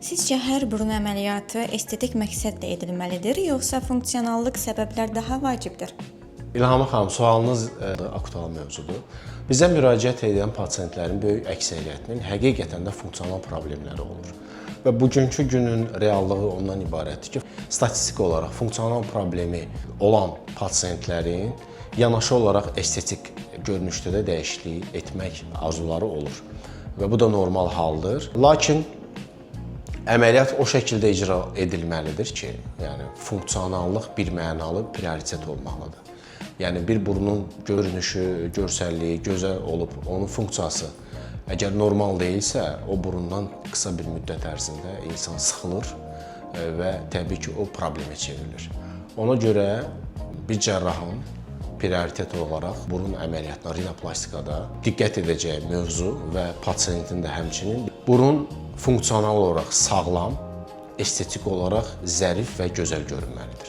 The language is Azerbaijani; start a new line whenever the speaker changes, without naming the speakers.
Sizcə hər burun əməliyyatı estetik məqsədlə edilməlidir, yoxsa funksionallıq səbəblər daha vacibdir?
İlham xanım, sualınız aktual mövzudur. Bizə müraciət edən pasientlərin böyük əksəriyyətinin həqiqətən də funksional problemləri olur. Və bugünkü günün reallığı ondan ibarətdir ki, statistik olaraq funksional problemi olan pasientlərin yanaşı olaraq estetik görünüşdə də dəyişiklik etmək arzuları olur. Və bu da normal haldır. Lakin əməliyyat o şəkildə icra edilməlidir ki, yəni funksionallıq birmənalı prioritet olmalıdır. Yəni bir burunun görünüşü, görsəlliyi gözəl olub, onun funksiyası əgər normal deyilsə, o burundan qısa bir müddət ərzində insan sıxılır və təbii ki, o problemə çevrilir. Ona görə bir cərrahın prioritet olaraq burun əməliyyatına, rinoplastikada diqqət edəcəyi mövzu və pasiyentin də həmçinin burun funksional olaraq sağlam, estetik olaraq zərif və gözəl görünməlidir.